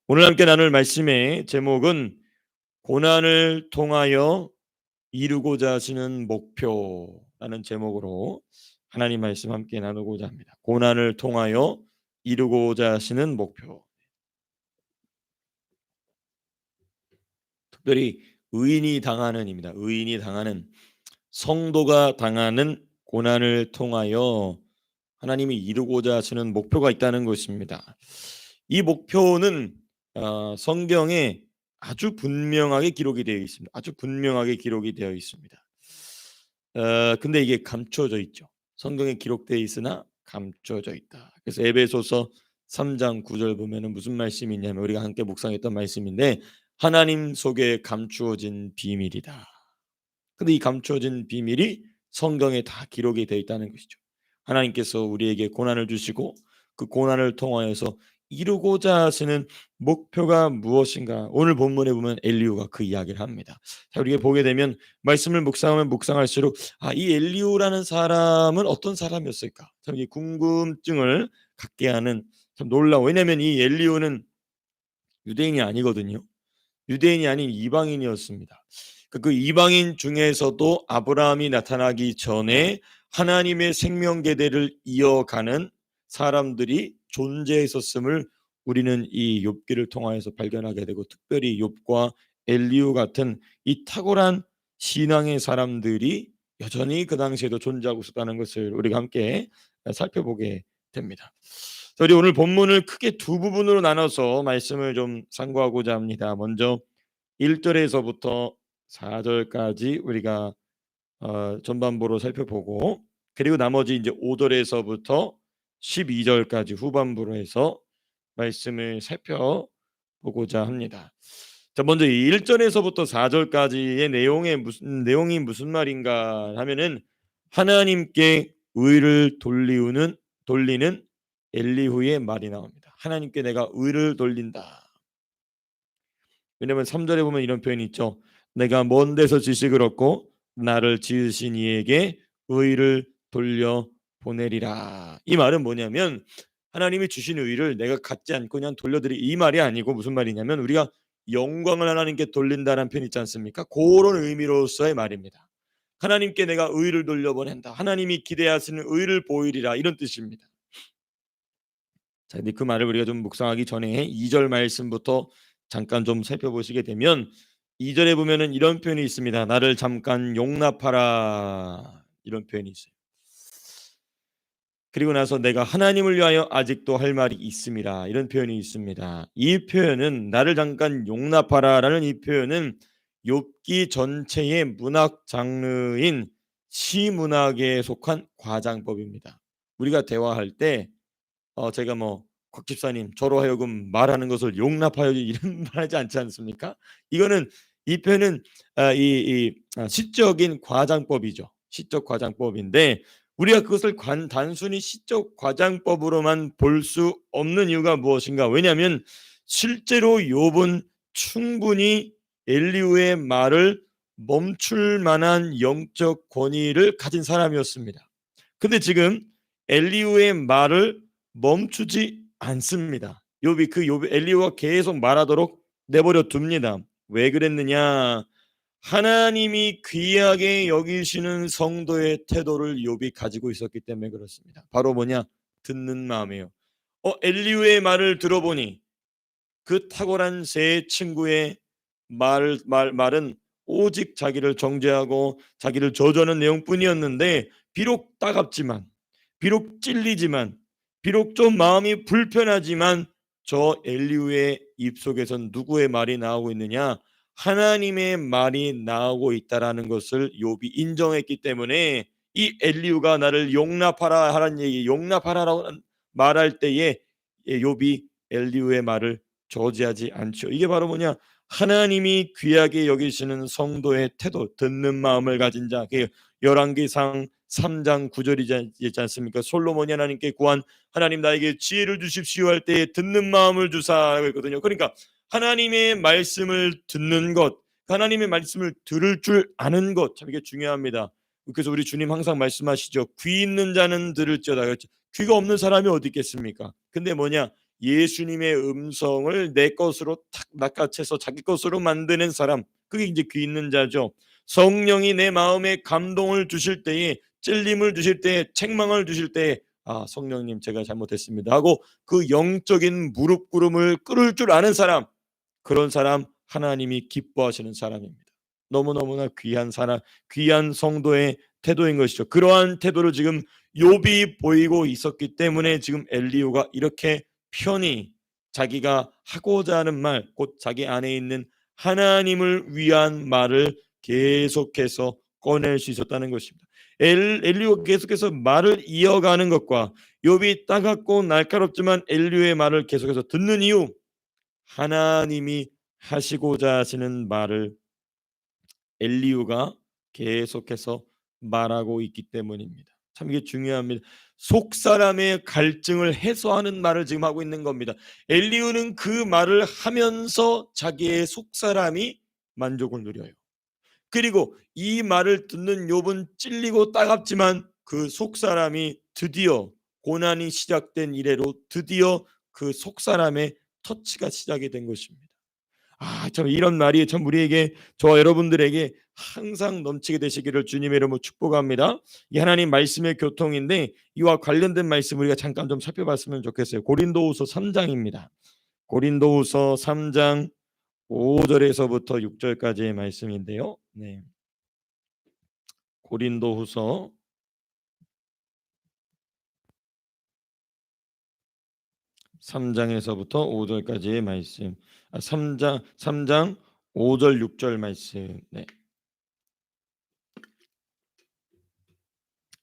오늘 함께 나눌 말씀의 제목은 고난을 통하여 이루고자 하시는 목표라는 제목으로 하나님 말씀 함께 나누고자 합니다. 고난을 통하여 이루고자 하시는 목표. 특별히 의인이 당하는입니다. 의인이 당하는, 성도가 당하는 고난을 통하여 하나님이 이루고자 하시는 목표가 있다는 것입니다. 이 목표는 성경에 아주 분명하게 기록이 되어 있습니다. 아주 분명하게 기록이 되어 있습니다. 근데 이게 감춰져 있죠. 성경에 기록되어 있으나 감춰져 있다. 그래서 에베소서 3장 9절 보면은 무슨 말씀이 있냐면, 우리가 함께 묵상했던 말씀인데, 하나님 속에 감추어진 비밀이다. 근데 이 감추어진 비밀이 성경에 다 기록이 되어 있다는 것이죠. 하나님께서 우리에게 고난을 주시고 그 고난을 통하여서 이루고자 하시는 목표가 무엇인가, 오늘 본문에 보면 엘리후가 그 이야기를 합니다. 자, 우리가 보게 되면 말씀을 묵상하면 묵상할수록 이 엘리후라는 사람은 어떤 사람이었을까, 참 이 궁금증을 갖게 하는, 참 놀라워. 왜냐하면 이 엘리후는 유대인이 아니거든요. 유대인이 아닌 이방인이었습니다. 그 이방인 중에서도 아브라함이 나타나기 전에 하나님의 생명계대를 이어가는 사람들이 존재했었음을 우리는 이 욥기를 통하여서 발견하게 되고, 특별히 욥과 엘리후 같은 이 탁월한 신앙의 사람들이 여전히 그 당시에도 존재하고 있었다는 것을 우리가 함께 살펴보게 됩니다. 우리 오늘 본문을 크게 두 부분으로 나눠서 말씀을 좀 상고하고자 합니다. 먼저 1절에서부터 4절까지 우리가 전반부로 살펴보고, 그리고 나머지 이제 5절에서부터 12절까지 후반부로 해서 말씀을 살펴보고자 합니다. 자, 먼저 1절에서부터 4절까지의 내용이 무슨 말인가 하면은, 하나님께 의를 돌리는 엘리후의 말이 나옵니다. 하나님께 내가 의를 돌린다. 왜냐하면 3절에 보면 이런 표현이 있죠. 내가 먼 데서 지식을 얻고 나를 지으신 이에게 의를 돌려 보내리라. 이 말은 뭐냐면, 하나님이 주신 의를 내가 갖지 않고 그냥 돌려드리, 이 말이 아니고 무슨 말이냐면, 우리가 영광을 하나님께 돌린다는 표현 있지 않습니까? 그런 의미로서의 말입니다. 하나님께 내가 의를 돌려보낸다. 하나님이 기대하시는 의를 보이리라, 이런 뜻입니다. 자, 근데 그 말을 우리가 좀 묵상하기 전에 2절 말씀부터 잠깐 좀 살펴보시게 되면, 2절에 보면은 이런 표현이 있습니다. 나를 잠깐 용납하라, 이런 표현이 있어요. 그리고 나서 내가 하나님을 위하여 아직도 할 말이 있음이라, 이런 표현이 있습니다. 이 표현은, 나를 잠깐 용납하라라는 이 표현은 욥기 전체의 문학 장르인 시문학에 속한 과장법입니다. 우리가 대화할 때 제가 곽 집사님 저로 하여금 말하는 것을 용납하여 이런 말하지 않지 않습니까? 이거는, 이 표현은 시적인 과장법이죠. 시적 과장법인데, 우리가 그것을 단순히 시적 과장법으로만 볼 수 없는 이유가 무엇인가? 왜냐하면 실제로 욥은 충분히 엘리후의 말을 멈출 만한 영적 권위를 가진 사람이었습니다. 근데 지금 엘리후의 말을 멈추지 않습니다. 욥이 엘리후가 계속 말하도록 내버려 둡니다. 왜 그랬느냐? 하나님이 귀하게 여기시는 성도의 태도를 욥이 가지고 있었기 때문에 그렇습니다. 바로 뭐냐? 듣는 마음이에요. 엘리후의 말을 들어보니 그 탁월한 세 친구의 말은 오직 자기를 정죄하고 자기를 저주하는 내용뿐이었는데, 비록 따갑지만, 비록 찔리지만, 비록 좀 마음이 불편하지만, 저 엘리후의 입속에선 누구의 말이 나오고 있느냐? 하나님의 말이 나오고 있다라는 것을 욥이 인정했기 때문에, 이 엘리후가 나를 용납하라 하라는 얘기, 용납하라라고 말할 때에 욥이 엘리후의 말을 저지하지 않죠. 이게 바로 뭐냐? 하나님이 귀하게 여기시는 성도의 태도, 듣는 마음을 가진 자. 열왕기상 3장 9절이지 않습니까? 솔로몬이 하나님께 구한, 하나님 나에게 지혜를 주십시오 할 때에 듣는 마음을 주사라고 했거든요. 그러니까 하나님의 말씀을 듣는 것, 하나님의 말씀을 들을 줄 아는 것, 참 이게 중요합니다. 그래서 우리 주님 항상 말씀하시죠. 귀 있는 자는 들을지어다. 귀가 없는 사람이 어디 있겠습니까? 근데 뭐냐? 예수님의 음성을 내 것으로 탁 낚아채서 자기 것으로 만드는 사람, 그게 이제 귀 있는 자죠. 성령이 내 마음에 감동을 주실 때에, 찔림을 주실 때에, 책망을 주실 때에, 아, 성령님 제가 잘못했습니다 하고 그 영적인 무릎 꿇음을 꿇을 줄 아는 사람, 그런 사람 하나님이 기뻐하시는 사람입니다. 너무너무나 귀한 사람, 귀한 성도의 태도인 것이죠. 그러한 태도를 지금 욥이 보이고 있었기 때문에 지금 엘리후가 이렇게 편히 자기가 하고자 하는 말, 곧 자기 안에 있는 하나님을 위한 말을 계속해서 꺼낼 수 있었다는 것입니다. 엘리후가 계속해서 말을 이어가는 것과 욥이 따갑고 날카롭지만 엘리후의 말을 계속해서 듣는 이유, 하나님이 하시고자 하시는 말을 엘리후가 계속해서 말하고 있기 때문입니다. 참 이게 중요합니다. 속 사람의 갈증을 해소하는 말을 지금 하고 있는 겁니다. 엘리후는 그 말을 하면서 자기의 속 사람이 만족을 누려요. 그리고 이 말을 듣는 욥은 찔리고 따갑지만 그 속 사람이 드디어, 고난이 시작된 이래로 드디어 그 속 사람의 터치가 시작이 된 것입니다. 아, 참 이런 말이 참 우리에게, 저와 여러분들에게 항상 넘치게 되시기를 주님의 이름으로 축복합니다. 이 하나님 말씀의 교통인데 이와 관련된 말씀 우리가 잠깐 좀 살펴봤으면 좋겠어요. 고린도후서 3장입니다. 고린도후서 3장 5절에서부터 6절까지의 말씀인데요. 네. 고린도후서 3장에서부터 5절까지의 말씀. 3장 5절 6절 말씀. 네.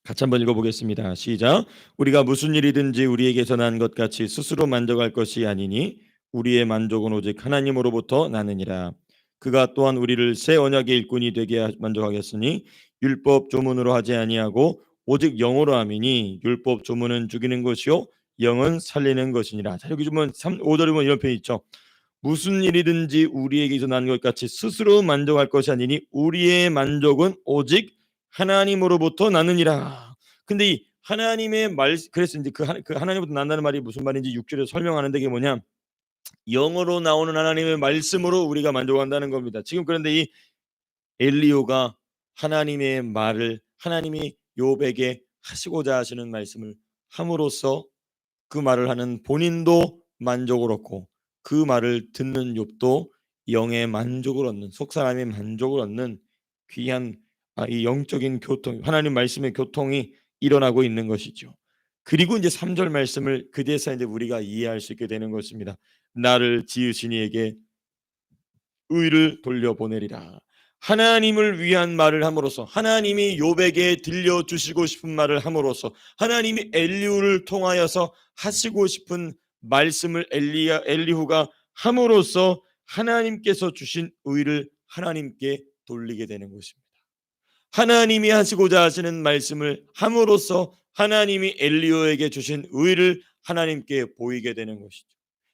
같이 한번 읽어보겠습니다. 시작. 우리가 무슨 일이든지 우리에게서 난 것 같이 스스로 만족할 것이 아니니 우리의 만족은 오직 하나님으로부터 나느니라. 그가 또한 우리를 새 언약의 일꾼이 되게 만족하겠으니 율법 조문으로 하지 아니하고 오직 영으로 함이니 율법 조문은 죽이는 것이요 영은 살리는 것이니라. 자, 여기 보면 5절에 보면 이런 표현이 있죠. 무슨 일이든지 우리에게서 난 것 같이 스스로 만족할 것이 아니니 우리의 만족은 오직 하나님으로부터 나느니라. 근데 이 하나님의 말, 그래서 이제 그 하나님으로부터 난다는 말이 무슨 말인지 6절에서 설명하는데, 이게 뭐냐, 영어로 나오는 하나님의 말씀으로 우리가 만족한다는 겁니다. 지금 그런데 이 엘리야가 하나님의 말을, 하나님이 욥에게 하시고자 하시는 말씀을 함으로써 그 말을 하는 본인도 만족을 얻고 그 말을 듣는 욥도 영의 만족을 얻는, 속사람의 만족을 얻는 귀한, 이 영적인 교통, 하나님 말씀의 교통이 일어나고 있는 것이죠. 그리고 이제 3절 말씀을 그제서 이제 우리가 이해할 수 있게 되는 것입니다. 나를 지으신 이에게 의를 돌려보내리라. 하나님을 위한 말을 함으로써, 하나님이 욥에게 들려주시고 싶은 말을 함으로써, 하나님이 엘리후를 통하여서 하시고 싶은 말씀을 엘리후가 함으로써 하나님께서 주신 의를 하나님께 돌리게 되는 것입니다. 하나님이 하시고자 하시는 말씀을 함으로써 하나님이 엘리야에게 주신 의를 하나님께 보이게 되는 것이죠.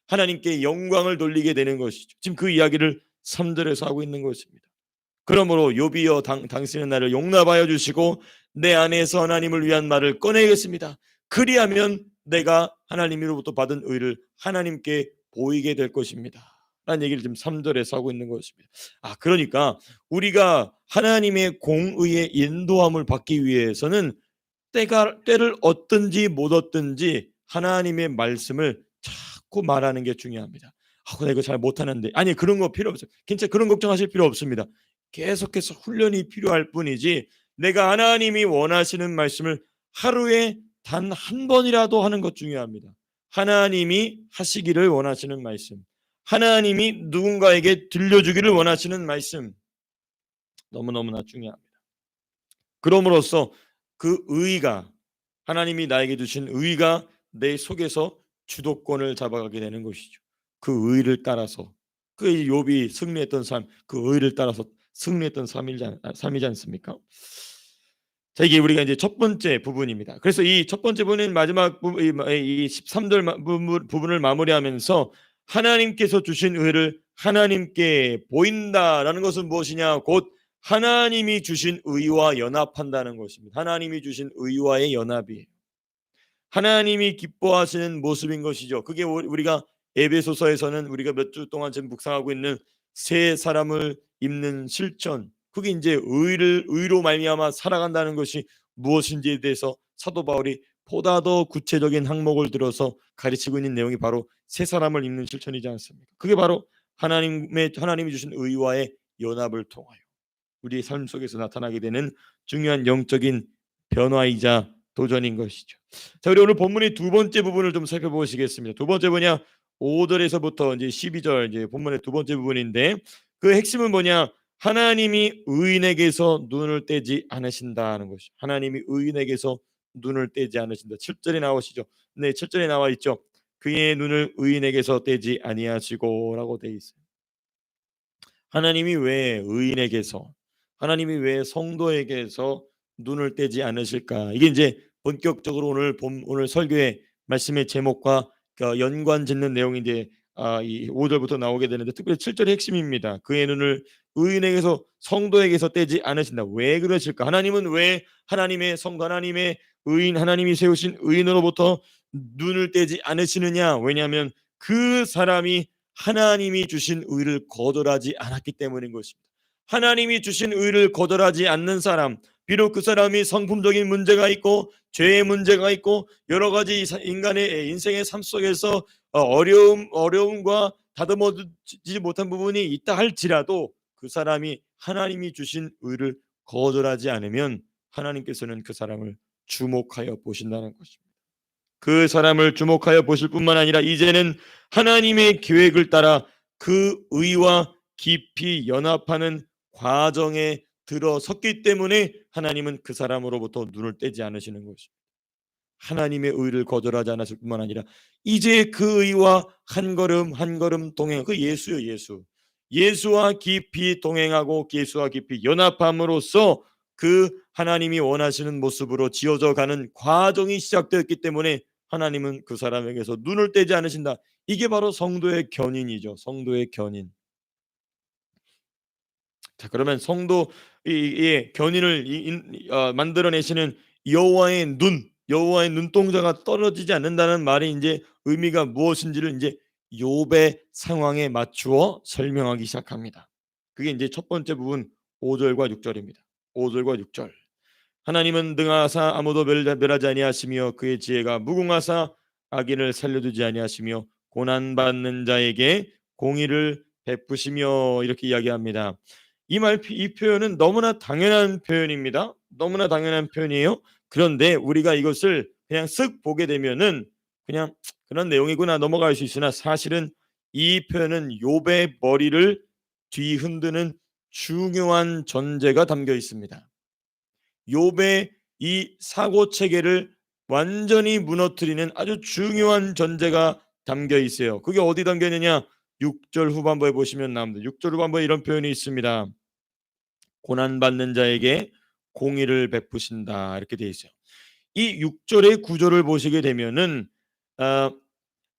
하나님께 영광을 돌리게 되는 것이죠. 지금 그 이야기를 3절에서 하고 있는 것입니다. 그러므로 욥이여, 당신은 나를 용납하여 주시고 내 안에서 하나님을 위한 말을 꺼내겠습니다. 그리하면 내가 하나님으로부터 받은 의를 하나님께 보이게 될 것입니다. 라는 얘기를 지금 3절에서 하고 있는 것입니다. 그러니까 우리가 하나님의 공의의 인도함을 받기 위해서는 때를 얻든지 못 얻든지 하나님의 말씀을 자꾸 말하는 게 중요합니다. 내가 이거 잘 못하는데, 아니, 그런 거 필요 없어요. 진짜 그런 걱정하실 필요 없습니다. 계속해서 훈련이 필요할 뿐이지, 내가 하나님이 원하시는 말씀을 하루에 단 한 번이라도 하는 것 중요합니다. 하나님이 하시기를 원하시는 말씀, 하나님이 누군가에게 들려주기를 원하시는 말씀, 너무너무나 중요합니다. 그럼으로써 그 의가, 하나님이 나에게 주신 의가 내 속에서 주도권을 잡아가게 되는 것이죠. 그 의를 따라서, 그 욥이 승리했던 삶, 그 의를 따라서 승리했던 삶이지 않습니까? 자, 이게 우리가 이제 첫 번째 부분입니다. 그래서 이 첫 번째 부분은 마지막 부분, 이 13절 부분을 마무리하면서 하나님께서 주신 의를 하나님께 보인다라는 것은 무엇이냐? 곧 하나님이 주신 의와 연합한다는 것입니다. 하나님이 주신 의와의 연합이에요. 하나님이 기뻐하시는 모습인 것이죠. 그게 우리가 에베소서에서는 우리가 몇 주 동안 지금 묵상하고 있는 새 사람을 입는 실천, 그게 이제 의로 말미암아 살아간다는 것이 무엇인지에 대해서 사도 바울이 보다 더 구체적인 항목을 들어서 가르치고 있는 내용이 바로 새 사람을 입는 실천이지 않습니까? 그게 바로 하나님이 주신 의와의 연합을 통하여 우리의 삶 속에서 나타나게 되는 중요한 영적인 변화이자 도전인 것이죠. 자, 우리 오늘 본문의 두 번째 부분을 좀 살펴보시겠습니다. 두 번째 뭐냐? 5절에서부터 이제 12절, 이제 본문의 두 번째 부분인데, 그 핵심은 뭐냐? 하나님이 의인에게서 눈을 떼지 않으신다는 것이. 하나님이 의인에게서 눈을 떼지 않으신다. 7절에 나오시죠. 네, 7절에 나와 있죠. 그의 눈을 의인에게서 떼지 아니하시고라고 돼 있어요. 하나님이 왜 의인에게서, 하나님이 왜 성도에게서 눈을 떼지 않으실까? 이게 이제 본격적으로 오늘 설교의 말씀의 제목과 연관 짓는 내용인데, 이 5절부터 나오게 되는데, 특별히 7절의 핵심입니다. 그의 눈을 의인에게서 성도에게서 떼지 않으신다. 왜 그러실까? 하나님은 왜 하나님의 성도, 하나님의 의인, 하나님이 세우신 의인으로부터 눈을 떼지 않으시느냐? 왜냐하면 그 사람이 하나님이 주신 의를 거절하지 않았기 때문인 것입니다. 하나님이 주신 의를 거절하지 않는 사람, 비록 그 사람이 성품적인 문제가 있고 죄의 문제가 있고 여러 가지 인간의 인생의 삶 속에서 어려움과 다듬어지지 못한 부분이 있다 할지라도 그 사람이 하나님이 주신 의를 거절하지 않으면 하나님께서는 그 사람을 주목하여 보신다는 것입니다. 그 사람을 주목하여 보실 뿐만 아니라 이제는 하나님의 계획을 따라 그 의와 깊이 연합하는 과정에 들어섰기 때문에 하나님은 그 사람으로부터 눈을 떼지 않으시는 것입니다. 하나님의 의를 거절하지 않았을 뿐만 아니라 이제 그 의와 한 걸음 한 걸음 동행, 그 예수요, 예수와 깊이 동행하고 예수와 깊이 연합함으로써 그 하나님이 원하시는 모습으로 지어져 가는 과정이 시작되었기 때문에 하나님은 그 사람에게서 눈을 떼지 않으신다. 이게 바로 성도의 견인이죠. 성도의 견인. 자, 그러면 성도의 견인을 만들어내시는 여호와의 눈동자가 떨어지지 않는다는 말이 이제 의미가 무엇인지를 이제 욥의 상황에 맞추어 설명하기 시작합니다. 그게 이제 첫 번째 부분 5절과 6절입니다. 5절과 6절. 하나님은 등하사 아무도 멸하지 아니하시며 그의 지혜가 무궁하사 악인을 살려두지 아니하시며 고난받는 자에게 공의를 베푸시며, 이렇게 이야기합니다. 이 표현은 너무나 당연한 표현입니다. 너무나 당연한 표현이에요. 그런데 우리가 이것을 그냥 쓱 보게 되면은 그냥 그런 내용이구나 넘어갈 수 있으나, 사실은 이 표현은 욥의 머리를 뒤흔드는 중요한 전제가 담겨 있습니다. 욥의 이 사고 체계를 완전히 무너뜨리는 아주 중요한 전제가 담겨 있어요. 그게 어디 담겨 있느냐? 6절 후반부에 보시면 나옵니다. 6절 후반부에 이런 표현이 있습니다. 고난받는 자에게 공의를 베푸신다, 이렇게 되어 있어요. 이 6절의 구조를 보시게 되면은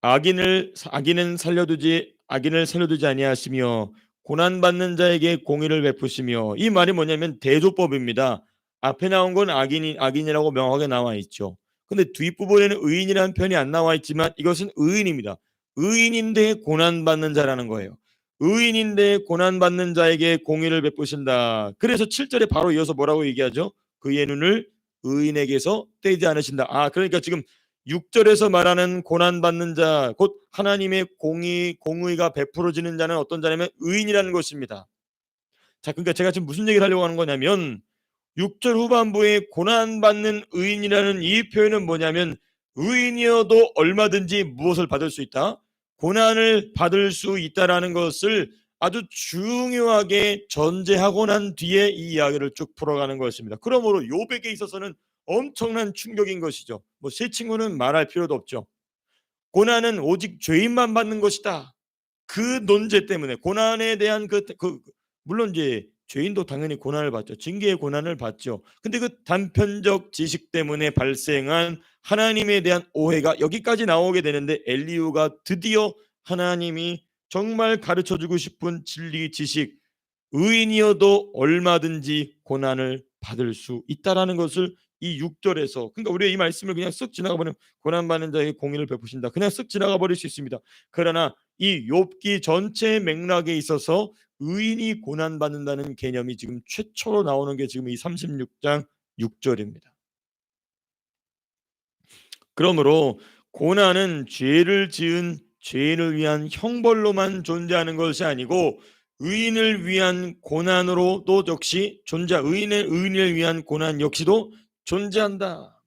악인을 살려두지 아니하시며 고난받는 자에게 공의를 베푸시며, 이 말이 뭐냐면 대조법입니다. 앞에 나온 건 악인이라고 명확하게 나와 있죠. 근데 뒷부분에는 의인이라는 표현이 안 나와 있지만 이것은 의인입니다. 의인인데 고난받는 자라는 거예요. 의인인데 고난받는 자에게 공의를 베푸신다. 그래서 7절에 바로 이어서 뭐라고 얘기하죠? 그의 눈을 의인에게서 떼지 않으신다. 그러니까 지금 6절에서 말하는 고난받는 자, 곧 하나님의 공의가 베풀어지는 자는 어떤 자냐면 의인이라는 것입니다. 자, 그러니까 제가 지금 무슨 얘기를 하려고 하는 거냐면 6절 후반부에 고난받는 의인이라는 이 표현은 뭐냐면, 의인이어도 얼마든지 무엇을 받을 수 있다? 고난을 받을 수 있다라는 것을 아주 중요하게 전제하고 난 뒤에 이 이야기를 쭉 풀어가는 것입니다. 그러므로 욥에게 있어서는 엄청난 충격인 것이죠. 새 친구는 말할 필요도 없죠. 고난은 오직 죄인만 받는 것이다. 그 논제 때문에 고난에 대한 물론 이제 죄인도 당연히 고난을 받죠. 징계의 고난을 받죠. 근데 그 단편적 지식 때문에 발생한 하나님에 대한 오해가 여기까지 나오게 되는데, 엘리후가 드디어 하나님이 정말 가르쳐주고 싶은 진리 지식, 의인이어도 얼마든지 고난을 받을 수 있다라는 것을 이 6절에서, 그러니까 우리가 이 말씀을 그냥 쓱 지나가 버리면 고난 받는 자에게 공의를 베푸신다, 그냥 쓱 지나가 버릴 수 있습니다. 그러나 이 욥기 전체 맥락에 있어서 의인이 고난 받는다는 개념이 지금 최초로 나오는 게 지금 이 36장 6절입니다. 그러므로 고난은 죄를 지은 죄인을 위한 형벌로만 존재하는 것이 아니고 의인을 위한 고난으로도 역시 의인을 위한 고난 역시도 존재한다.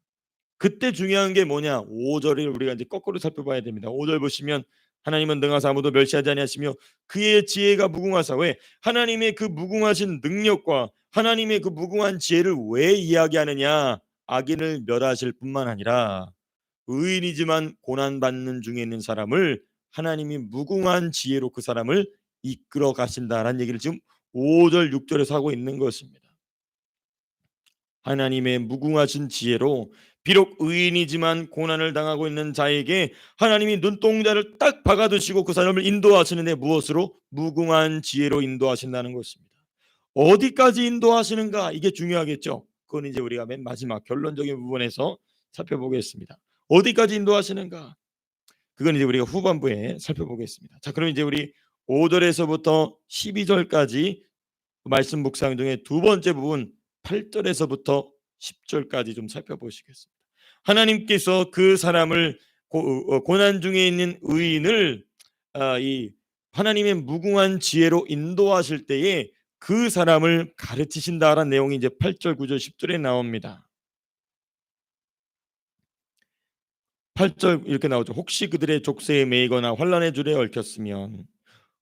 그때 중요한 게 뭐냐? 5절을 우리가 이제 거꾸로 살펴봐야 됩니다. 5절 보시면 하나님은 능하사 아무도 멸시하지 아니하시며 그의 지혜가 무궁하사, 왜? 하나님의 그 무궁하신 능력과 하나님의 그 무궁한 지혜를 왜 이야기하느냐? 악인을 멸하실 뿐만 아니라 의인이지만 고난받는 중에 있는 사람을 하나님이 무궁한 지혜로 그 사람을 이끌어 가신다라는 얘기를 지금 5절 6절에서 하고 있는 것입니다. 하나님의 무궁하신 지혜로 비록 의인이지만 고난을 당하고 있는 자에게 하나님이 눈동자를 딱 박아두시고 그 사람을 인도하시는데 무엇으로? 무궁한 지혜로 인도하신다는 것입니다. 어디까지 인도하시는가, 이게 중요하겠죠. 그건 이제 우리가 맨 마지막 결론적인 부분에서 살펴보겠습니다. 어디까지 인도하시는가, 그건 이제 우리가 후반부에 살펴보겠습니다. 자, 그럼 이제 우리 5절에서부터 12절까지 말씀 묵상 중에 두 번째 부분 8절에서부터 10절까지 좀 살펴보시겠습니다. 하나님께서 그 사람을 고난 중에 있는 의인을 이 하나님의 무궁한 지혜로 인도하실 때에 그 사람을 가르치신다라는 내용이 이제 8절, 9절, 10절에 나옵니다. 8절 이렇게 나오죠. 혹시 그들의 족쇄에 매이거나 환난의 줄에 얽혔으면,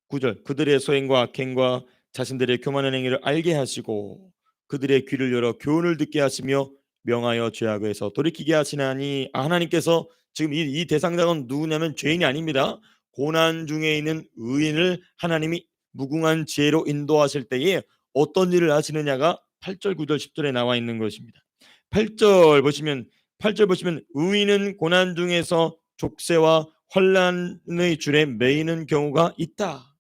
9절, 그들의 소행과 악행과 자신들의 교만한 행위를 알게 하시고 그들의 귀를 열어 교훈을 듣게 하시며 명하여 죄악에서 돌이키게 하시나니. 하나님께서 지금 이 대상자는 누구냐면 죄인이 아닙니다. 고난 중에 있는 의인을 하나님이 무궁한 지혜로 인도하실 때에 어떤 일을 하시느냐가 8절, 9절, 10절에 나와 있는 것입니다. 8절 보시면 8절 보시면 의인은 고난 중에서 족쇄와 환난의 줄에 매이는 경우가 있다.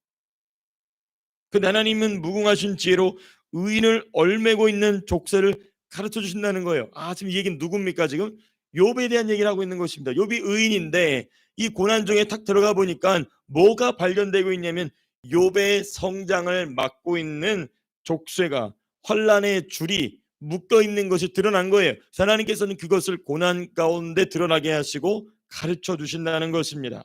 그 하나님은 무궁하신 지혜로 의인을 얽매고 있는 족쇄를 가르쳐 주신다는 거예요. 지금 이 얘기는 누굽니까? 지금 욥에 대한 얘기를 하고 있는 것입니다. 욥이 의인인데 이 고난 중에 탁 들어가 보니까 뭐가 발견되고 있냐면 욥의 성장을 막고 있는 족쇄가, 환난의 줄이 묶어 있는 것이 드러난 거예요. 하나님께서는 그것을 고난 가운데 드러나게 하시고 가르쳐 주신다는 것입니다.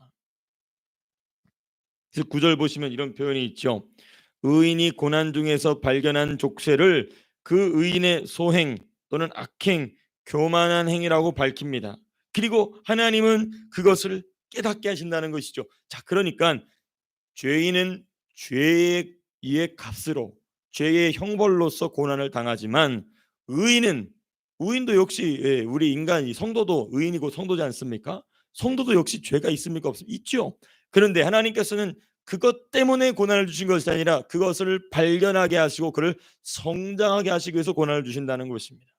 그래서 9절 보시면 이런 표현이 있죠. 의인이 고난 중에서 발견한 족쇄를 그 의인의 소행 또는 악행, 교만한 행위라고 밝힙니다. 그리고 하나님은 그것을 깨닫게 하신다는 것이죠. 자, 그러니까 죄인은 죄의 값으로, 죄의 형벌로서 고난을 당하지만 의인도 역시, 우리 인간 성도도 의인이고 성도지 않습니까? 성도도 역시 죄가 있습니까? 있죠. 그런데 하나님께서는 그것 때문에 고난을 주신 것이 아니라 그것을 발견하게 하시고 그를 성장하게 하시기 위해서 고난을 주신다는 것입니다.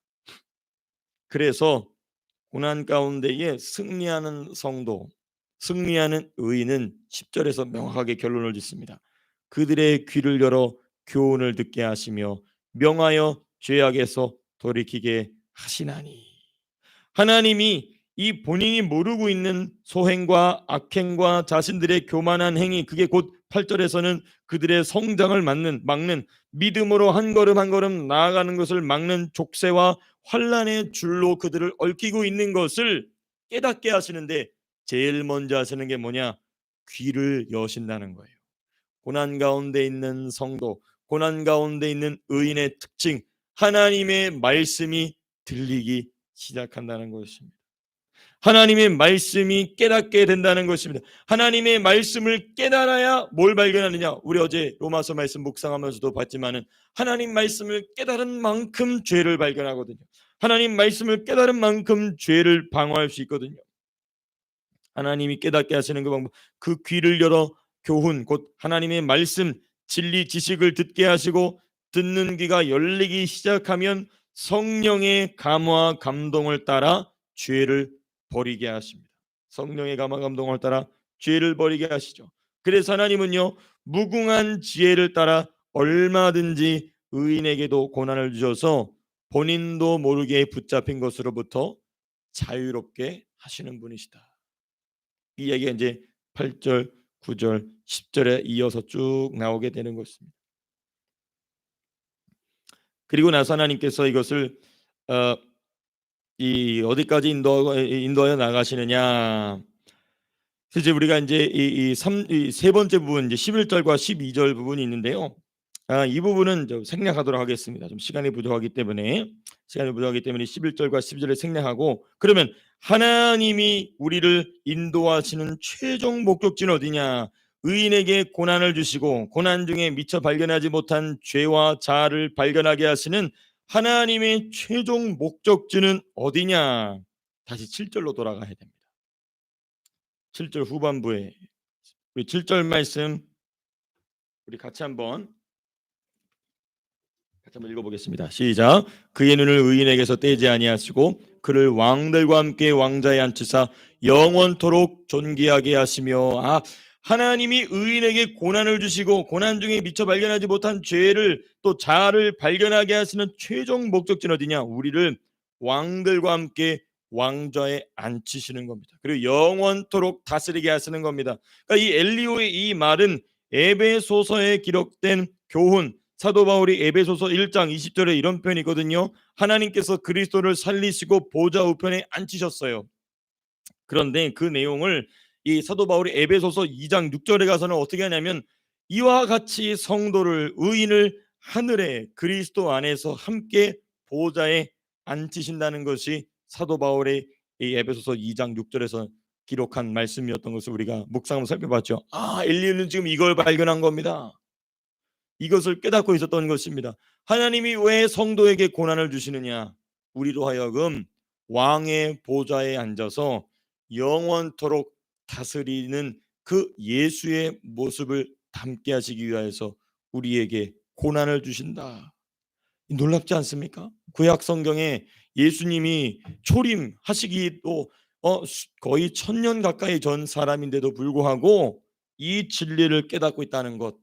그래서 고난 가운데에 승리하는 성도, 승리하는 의인은 10절에서 명확하게 결론을 짓습니다. 그들의 귀를 열어 교훈을 듣게 하시며 명하여 죄악에서 돌이키게 하시나니. 하나님이 이 본인이 모르고 있는 소행과 악행과 자신들의 교만한 행위, 그게 곧 8절에서는 그들의 성장을 막는, 믿음으로 한 걸음 한 걸음 나아가는 것을 막는 족쇄와 환난의 줄로 그들을 얽히고 있는 것을 깨닫게 하시는데, 제일 먼저 하시는 게 뭐냐? 귀를 여신다는 거예요. 고난 가운데 있는 성도, 고난 가운데 있는 의인의 특징, 하나님의 말씀이 들리기 시작한다는 것입니다. 하나님의 말씀이 깨닫게 된다는 것입니다. 하나님의 말씀을 깨달아야 뭘 발견하느냐? 우리 어제 로마서 말씀 묵상하면서도 봤지만은 하나님 말씀을 깨달은 만큼 죄를 발견하거든요. 하나님 말씀을 깨달은 만큼 죄를 방어할 수 있거든요. 하나님이 깨닫게 하시는 그 방법, 그 귀를 열어 교훈, 곧 하나님의 말씀, 진리 지식을 듣게 하시고 듣는 귀가 열리기 시작하면 성령의 감화 감동을 따라 죄를 버리게 하십니다. 성령의 감화 감동을 따라 죄를 버리게 하시죠. 그래서 하나님은요, 무궁한 지혜를 따라 얼마든지 의인에게도 고난을 주셔서 본인도 모르게 붙잡힌 것으로부터 자유롭게 하시는 분이시다. 이 얘기가 이제 8절, 9절, 10절에 이어서 쭉 나오게 되는 것입니다. 그리고 나서 하나님께서 이것을 어, 이 어디까지 인도하여 나가시느냐. 이제 우리가 이제 이세 번째 부분 이제 11절과 12절 부분이 있는데요. 이 부분은 좀 생략하도록 하겠습니다. 좀 시간이 부족하기 때문에 11절과 12절을 생략하고, 그러면 하나님이 우리를 인도하시는 최종 목적지는 어디냐? 의인에게 고난을 주시고 고난 중에 미처 발견하지 못한 죄와 자아를 발견하게 하시는 하나님의 최종 목적지는 어디냐? 다시 7절로 돌아가야 됩니다. 7절 후반부에 우리 7절 말씀 우리 같이 한번 읽어보겠습니다. 시작. 그의 눈을 의인에게서 떼지 아니하시고 그를 왕들과 함께 왕자에 앉히사 영원토록 존귀하게 하시며. 하나님이 의인에게 고난을 주시고 고난 중에 미처 발견하지 못한 죄를 또 자아를 발견하게 하시는 최종 목적지는 어디냐? 우리를 왕들과 함께 왕좌에 앉히시는 겁니다. 그리고 영원토록 다스리게 하시는 겁니다. 그러니까 이 엘리오의 이 말은 에베소서에 기록된 교훈, 사도 바울이 에베소서 1장 20절에 이런 표현이 있거든요. 하나님께서 그리스도를 살리시고 보좌 우편에 앉히셨어요. 그런데 그 내용을 이 사도 바울이 에베소서 2장 6절에 가서는 어떻게 하냐면, 이와 같이 성도를, 의인을 하늘에 그리스도 안에서 함께 보좌에 앉히신다는 것이 사도 바울의 이 에베소서 2장 6절에서 기록한 말씀이었던 것을 우리가 묵상하며 살펴봤죠. 엘리야는 지금 이걸 발견한 겁니다. 이것을 깨닫고 있었던 것입니다. 하나님이 왜 성도에게 고난을 주시느냐? 우리로 하여금 왕의 보좌에 앉아서 영원토록 다스리는 그 예수의 모습을 담게 하시기 위하여서 우리에게 고난을 주신다. 놀랍지 않습니까? 구약 성경에 예수님이 초림하시기도 거의 1000년 가까이 전 사람인데도 불구하고 이 진리를 깨닫고 있다는 것,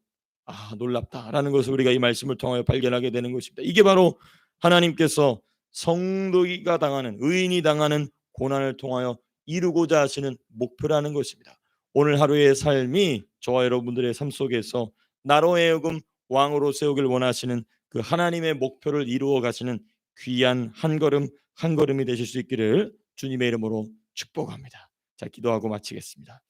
놀랍다라는 것을 우리가 이 말씀을 통하여 발견하게 되는 것입니다. 이게 바로 하나님께서 성도가 당하는, 의인이 당하는 고난을 통하여 이루고자 하시는 목표라는 것입니다. 오늘 하루의 삶이 저와 여러분들의 삶 속에서 나로 하여금 왕으로 세우길 원하시는 그 하나님의 목표를 이루어 가시는 귀한 한 걸음 한 걸음이 되실 수 있기를 주님의 이름으로 축복합니다. 자, 기도하고 마치겠습니다.